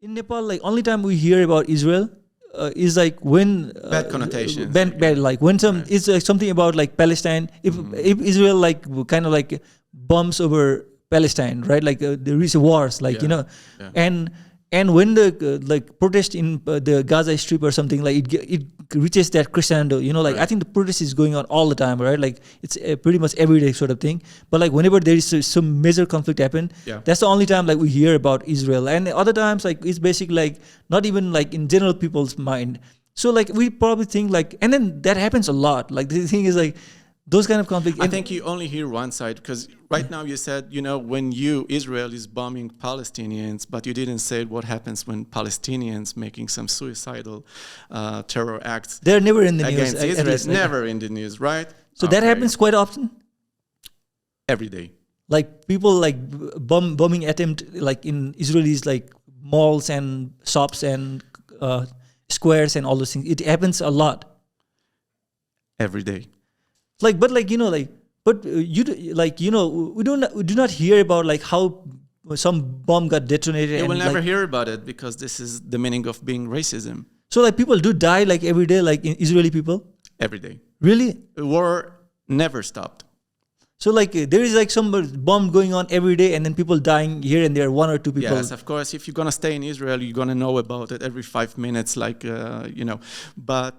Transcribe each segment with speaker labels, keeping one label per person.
Speaker 1: in Nepal, like only time we hear about Israel is like when
Speaker 2: Bad connotations.
Speaker 1: bad, like when it's like something about like Palestine. If Israel like kind of like bombs over Palestine, right? Like there is wars, like and when the like protest in the Gaza Strip or something, like it reaches that crescendo, like I think the protest is going on all the time, right? Like it's pretty much everyday sort of thing. But like whenever there is some major conflict happen, that's the only time like we hear about Israel. And other times like it's basically like not even like in general people's mind. So like we probably think like, and then that happens a lot. Like the thing is like those kind of conflict.
Speaker 2: I think you only hear one side, because right now you said, when Israel is bombing Palestinians, but you didn't say what happens when Palestinians making some suicidal terror acts.
Speaker 1: They're never in the
Speaker 2: against
Speaker 1: news.
Speaker 2: Israel. It's never in the news, right?
Speaker 1: So that happens quite often?
Speaker 2: Every day.
Speaker 1: Like people like bombing attempt like in Israelis like malls and shops and squares and all those things. It happens a lot.
Speaker 2: Every day.
Speaker 1: Like, but like, but we do not hear about like how some bomb got detonated.
Speaker 2: You will never hear about it, because this is the meaning of being racism.
Speaker 1: So like people do die like every day, like in Israeli people?
Speaker 2: Every day.
Speaker 1: Really?
Speaker 2: War never stopped.
Speaker 1: So like there is like some bomb going on every day and then people dying here and there, one or two people.
Speaker 2: Yes, of course. If you're going to stay in Israel, you're going to know about it every 5 minutes, like, But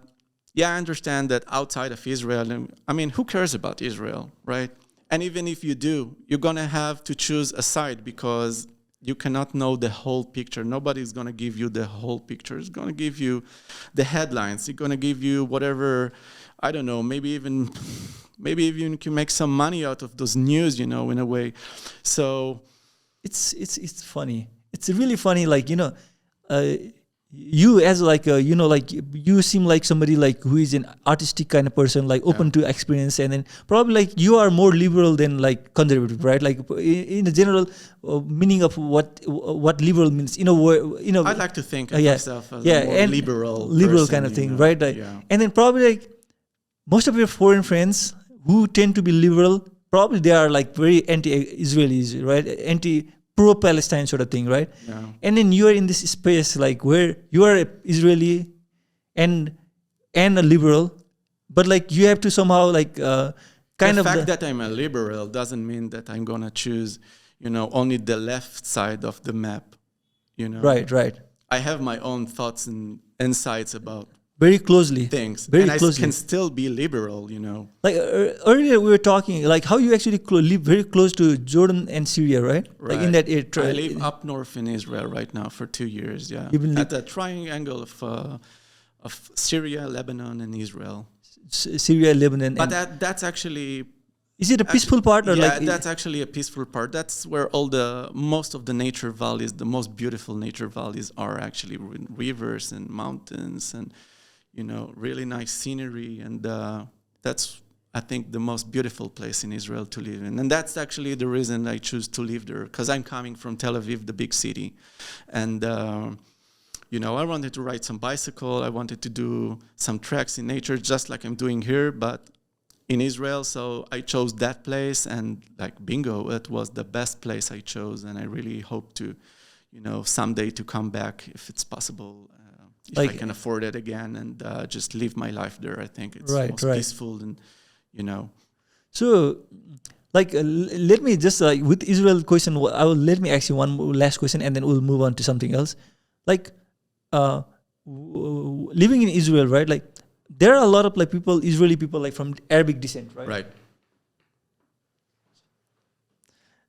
Speaker 2: yeah, I understand that outside of Israel, I mean, who cares about Israel, right? And even if you do, you're going to have to choose a side, because you cannot know the whole picture. Nobody's going to give you the whole picture. It's going to give you the headlines. It's going to give you whatever, I don't know, maybe even you can make some money out of those news, in a way. So
Speaker 1: it's funny. It's really funny, like, you as like like you seem like somebody like who is an artistic kind of person, like open to experience, and then probably like you are more liberal than like conservative, right? Like in the general meaning of what liberal means,
Speaker 2: I'd like to think of myself as a more liberal person,
Speaker 1: kind of thing, right? Like, and then probably like most of your foreign friends who tend to be liberal, probably they are like very anti-Israelis, right? Pro-Palestine sort of thing, right?
Speaker 2: Yeah.
Speaker 1: And then you are in this space like where you are Israeli and a liberal, but like you have to somehow like
Speaker 2: the fact that I'm a liberal doesn't mean that I'm gonna choose, only the left side of the map,
Speaker 1: Right.
Speaker 2: I have my own thoughts and insights about
Speaker 1: very closely
Speaker 2: things,
Speaker 1: very
Speaker 2: and
Speaker 1: closely.
Speaker 2: I can still be liberal,
Speaker 1: Like earlier we were talking like how you actually live very close to Jordan and Syria, right? Like in that area.
Speaker 2: I live up north in Israel right now for 2 years. Yeah, at the triangle of Syria, Lebanon, and Israel.
Speaker 1: Syria, Lebanon.
Speaker 2: But that's actually.
Speaker 1: Is it a peaceful part or like?
Speaker 2: Yeah, that's actually a peaceful part. That's where most of the nature valleys, the most beautiful nature valleys, are actually rivers and mountains and. Really nice scenery, and that's, I think, the most beautiful place in Israel to live in. And that's actually the reason I choose to live there, because I'm coming from Tel Aviv, the big city. And, I wanted to ride some bicycle. I wanted to do some treks in nature, just like I'm doing here, but in Israel. So I chose that place, and like bingo, it was the best place I chose. And I really hope to, someday to come back if it's possible. If I can afford it again, and just live my life there. I think it's most peaceful, and
Speaker 1: So, like, let me just with Israel question. Let me ask you one last question, and then we'll move on to something else. Like, living in Israel, right? Like, there are a lot of like Israeli people like from Arabic descent, right?
Speaker 2: Right.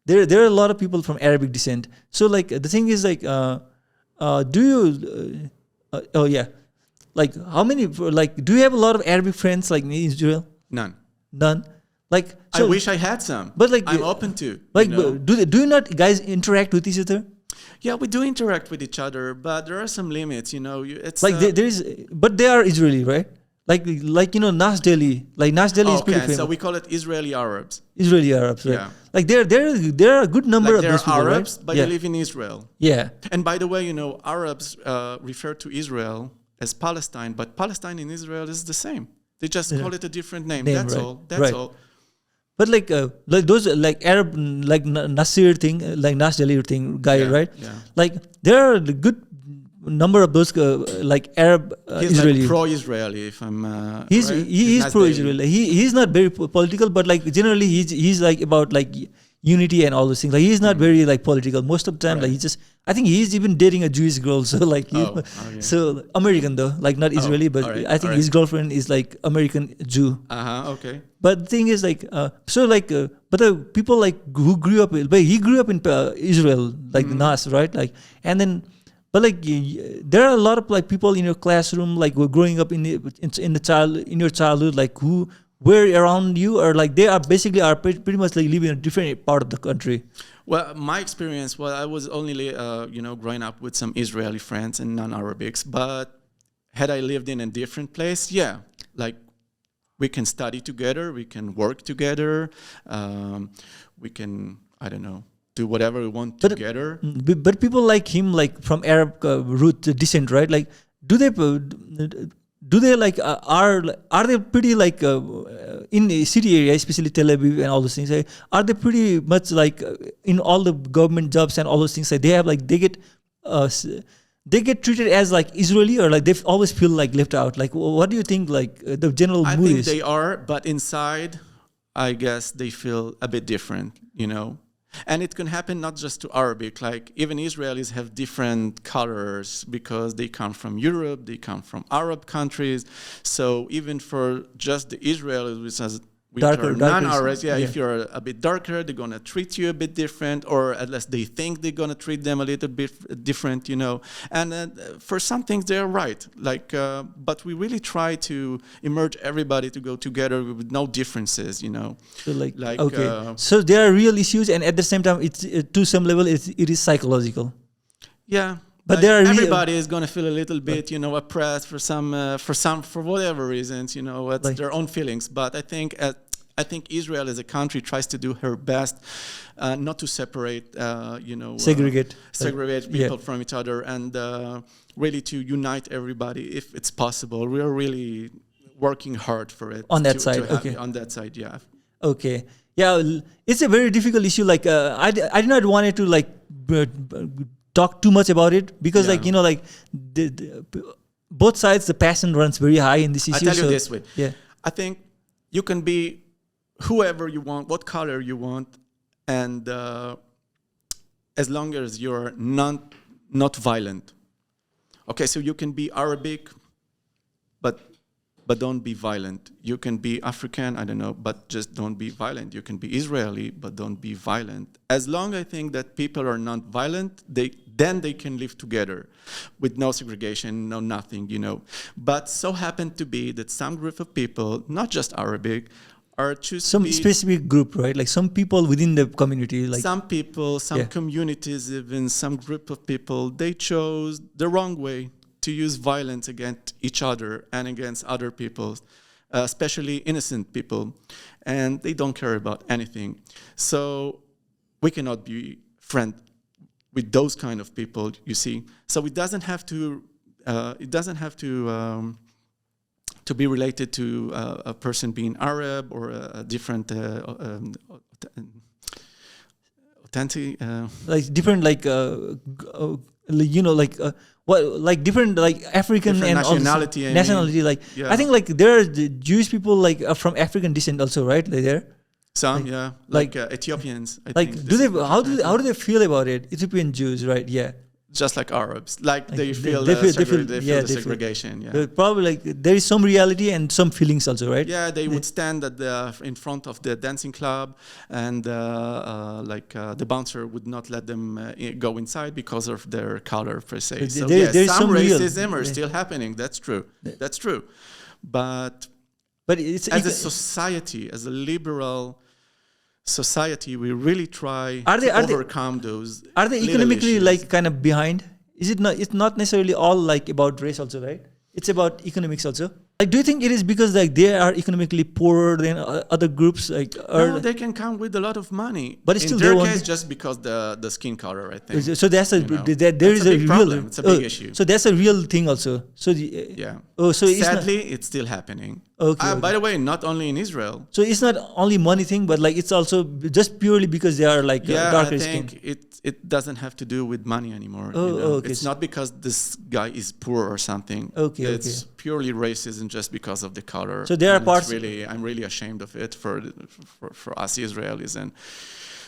Speaker 1: There are a lot of people from Arabic descent. So, like, the thing is, like, do you? Like how many? Like, do you have a lot of Arabic friends like in Israel?
Speaker 2: None.
Speaker 1: Like,
Speaker 2: so, I wish I had some,
Speaker 1: but like
Speaker 2: I'm open to.
Speaker 1: Like, do you not guys interact with each other?
Speaker 2: Yeah, we do interact with each other, but there are some limits. It's
Speaker 1: like there is, but they are Israeli, right? Like Nas Delhi, is pretty famous.
Speaker 2: So we call it Israeli Arabs.
Speaker 1: Israeli Arabs, right? Yeah. Like there are a good number of those people,
Speaker 2: Arabs,
Speaker 1: right?
Speaker 2: But they live in Israel.
Speaker 1: Yeah.
Speaker 2: And by the way, Arabs refer to Israel as Palestine, but Palestine in Israel is the same. They just call it a different name. That's all. That's all.
Speaker 1: But like those like Arab like Nasir thing, like Nas Delhi thing guy, right?
Speaker 2: Yeah.
Speaker 1: Like there are the good number of those like Arab
Speaker 2: He's
Speaker 1: Israeli.
Speaker 2: like pro-Israeli, if I'm
Speaker 1: He's
Speaker 2: right?
Speaker 1: he is
Speaker 2: Nasdaq.
Speaker 1: pro-Israel. He's not very political, but like generally he's like about like unity and all those things. Like he's not very like political most of the time.
Speaker 2: Right.
Speaker 1: Like he just, I think he's even dating a Jewish girl. So like
Speaker 2: Okay.
Speaker 1: so American though, like not Israeli, but
Speaker 2: alright,
Speaker 1: I think his girlfriend is like American Jew.
Speaker 2: Okay.
Speaker 1: But the thing is like so like but the people like who grew up, but he grew up in Israel, like Nas, right? Like and then. But like there are a lot of like people in your classroom like were growing up in your childhood, like who were around you, or like they are basically are pretty much like living in a different part of the country.
Speaker 2: Well, my experience, well, I was only growing up with some Israeli friends and non-Arabics. But had I lived in a different place, yeah, like we can study together, we can work together, we can, I don't know, do whatever we want together.
Speaker 1: But people like him, like from Arab root descent, right? Like, do they like are they pretty like in the city area, especially Tel Aviv and all those things? Are they pretty much like in all the government jobs and all those things? Like they have like they get treated as like Israeli, or like they always feel like left out. Like, what do you think? Like the general mood
Speaker 2: I think
Speaker 1: is?
Speaker 2: they are, but inside, I guess they feel a bit different, you know. And it can happen not just to Arabic, like even Israelis have different colors because they come from Europe, they come from Arab countries. So even for just the Israelis, which are non-Arabs, if you're a bit darker, they're going to treat you a bit different, or at least they think they're going to treat them a little bit different, you know. And for some things, they're right. Like, but we really try to emerge everybody to go together with no differences, you know.
Speaker 1: So like okay. So there are real issues, and at the same time, it's to some level, it is psychological.
Speaker 2: Yeah.
Speaker 1: But
Speaker 2: like
Speaker 1: there are
Speaker 2: everybody is going to feel a little bit, you know, oppressed for whatever reasons, you know, it's like, their own feelings. But I think Israel as a country tries to do her best not to separate, segregate people from each other, and really to unite everybody if it's possible. We are really working hard for it.
Speaker 1: On that side, okay.
Speaker 2: On that side, yeah.
Speaker 1: Okay. Yeah, it's a very difficult issue. Like I did not want it to like talk too much about it because like, you know, like the both sides, the passion runs very high in this issue.
Speaker 2: I tell you this way.
Speaker 1: Yeah.
Speaker 2: I think you can be whoever you want, what color you want, and as long as you're not violent. Okay, so you can be Arabic, but don't be violent. You can be African, I don't know, but just don't be violent. You can be Israeli, but don't be violent. As long as I think that people are not violent, then they can live together with no segregation, no nothing, you know. But so happened to be that some group of people, not just Arabic, are choosing
Speaker 1: some specific group, right? Like some people within the community, like
Speaker 2: some people, some communities, even some group of people, they chose the wrong way to use violence against each other and against other people, especially innocent people, and they don't care about anything. So we cannot be friends with those kind of people, you see. So it doesn't have to to be related to a person being Arab or a different authentic,
Speaker 1: like different, like you know, like what, like different, like African
Speaker 2: different
Speaker 1: and
Speaker 2: nationality.
Speaker 1: Also, nationality, like I think like there are the Jewish people like from African descent also, right? Like there.
Speaker 2: Some,
Speaker 1: like,
Speaker 2: like Ethiopians. I
Speaker 1: like,
Speaker 2: think
Speaker 1: how do they feel about it? Ethiopian Jews, right? Yeah.
Speaker 2: Just like Arabs, like they feel
Speaker 1: the
Speaker 2: segregation. Yeah,
Speaker 1: probably like there is some reality and some feelings also, right?
Speaker 2: Yeah, they would stand in front of the dancing club, and the bouncer would not let them go inside because of their color per se. So yes, some racism are still happening. That's true. That's true. But
Speaker 1: it's
Speaker 2: as a society, as a liberal society, we really try to overcome those.
Speaker 1: Are they economically like kind of behind? Is it not? It's not necessarily all like about race also, right? It's about economics also. Like, do you think it is because like they are economically poorer than other groups? Like,
Speaker 2: no, they can come with a lot of money,
Speaker 1: but it's
Speaker 2: in
Speaker 1: still
Speaker 2: their case, just because the skin color, I think.
Speaker 1: So that's there is a
Speaker 2: big problem. It's a big issue.
Speaker 1: So that's a real thing also. So
Speaker 2: yeah.
Speaker 1: Oh, so
Speaker 2: sadly, it's still happening.
Speaker 1: Okay.
Speaker 2: By the way, not only in Israel.
Speaker 1: So it's not only money thing, but like it's also just purely because they are like darker
Speaker 2: I
Speaker 1: skin.
Speaker 2: think it doesn't have to do with money anymore.
Speaker 1: Oh,
Speaker 2: you know?
Speaker 1: okay.
Speaker 2: It's not because this guy is poor or something.
Speaker 1: Okay,
Speaker 2: it's purely racism just because of the color.
Speaker 1: So there are parts.
Speaker 2: I'm really ashamed of it for us Israelis and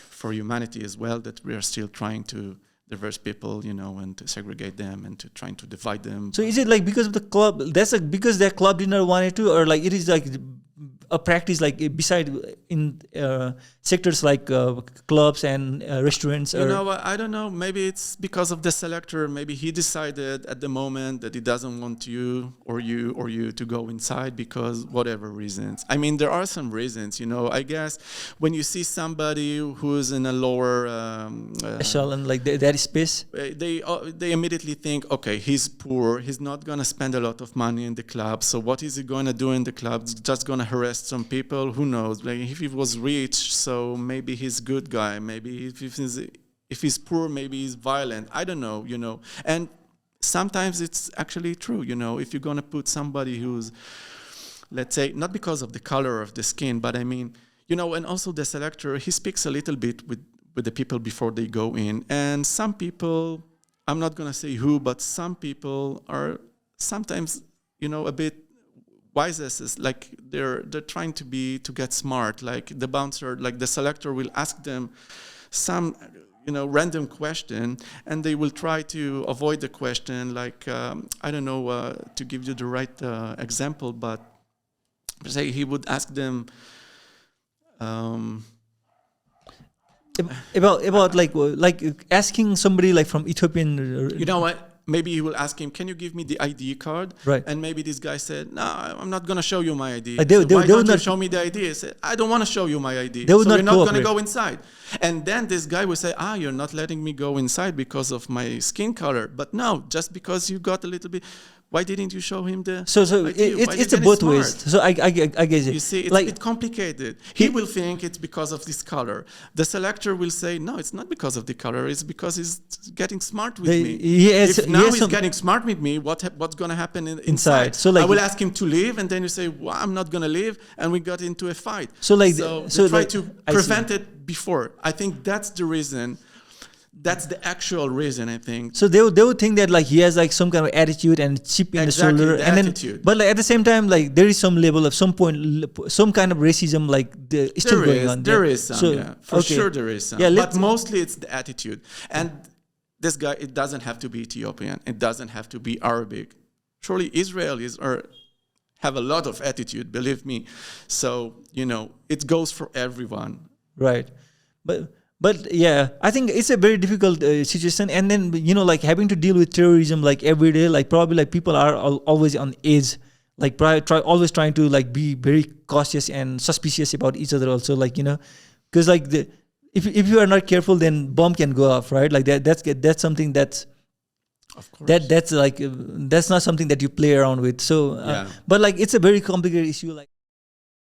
Speaker 2: for humanity as well, that we are still trying to diverse people, you know, and to segregate them and to trying to divide them.
Speaker 1: So is it like because of the club? That's like because their club did not want it to, or like it is like a practice like beside in sectors like clubs and restaurants?
Speaker 2: You know, I don't know. Maybe it's because of the selector. Maybe he decided at the moment that he doesn't want you to go inside because whatever reasons. I mean, there are some reasons. You know, I guess when you see somebody who's in a lower
Speaker 1: echelon, like that space,
Speaker 2: they immediately think, okay, he's poor. He's not gonna spend a lot of money in the club. So what is he gonna do in the club? Just gonna harass some people? Who knows? Like if he was rich, so maybe he's a good guy. Maybe if he's poor, maybe he's violent. I don't know, you know. And sometimes it's actually true, you know. If you're gonna put somebody who's, let's say, not because of the color of the skin, but I mean, you know, and also the selector, he speaks a little bit with the people before they go in. And some people, I'm not gonna say who, but some people are sometimes, you know, a bit wisest, like they're trying to get smart. Like the bouncer, like the selector will ask them some, you know, random question, and they will try to avoid the question. Like I don't know to give you the right example, but say he would ask them
Speaker 1: about like asking somebody like from Ethiopian.
Speaker 2: You know what? Maybe he will ask him, can you give me the ID card?
Speaker 1: Right.
Speaker 2: And maybe this guy said, no, I'm not going to show you my ID.
Speaker 1: Why
Speaker 2: don't you show me the ID? I said, I don't want to show you my ID.
Speaker 1: They would
Speaker 2: so
Speaker 1: not
Speaker 2: you're not going to
Speaker 1: cooperate.
Speaker 2: go inside. And then this guy will say, you're not letting me go inside because of my skin color. But no, just because you got a little bit... Why didn't you show him the ID?
Speaker 1: It's a both ways. So I guess it.
Speaker 2: You see, it's
Speaker 1: like,
Speaker 2: a bit complicated. He will think it's because of this color. The selector will say, no, it's not because of the color. It's because he's getting smart with me. If he's getting smart with me, what's going to happen inside?
Speaker 1: So like,
Speaker 2: I will ask him to leave, and then you say, well, I'm not going to leave, and we got into a fight.
Speaker 1: So like,
Speaker 2: try to prevent it before. I think that's the reason. That's the actual reason, I think.
Speaker 1: So they would think that like he has like some kind of attitude and chip in the shoulder, and
Speaker 2: attitude.
Speaker 1: Then but like at the same time like there is some level of some kind of racism like still going on.
Speaker 2: There is some, for sure there is some. Yeah, but mostly it's the attitude. And this guy, it doesn't have to be Ethiopian. It doesn't have to be Arabic. Surely Israelis have a lot of attitude, believe me. So, you know, it goes for everyone.
Speaker 1: Right, But yeah, I think it's a very difficult situation. And then, you know, like having to deal with terrorism like every day, like probably like people are always on edge, like always trying to like be very cautious and suspicious about each other also, like, you know, because like if you are not careful, then bomb can go off, right? Like that's something that's, of course, that's like that's not something that you play around with. So, but like it's a very complicated issue. Like.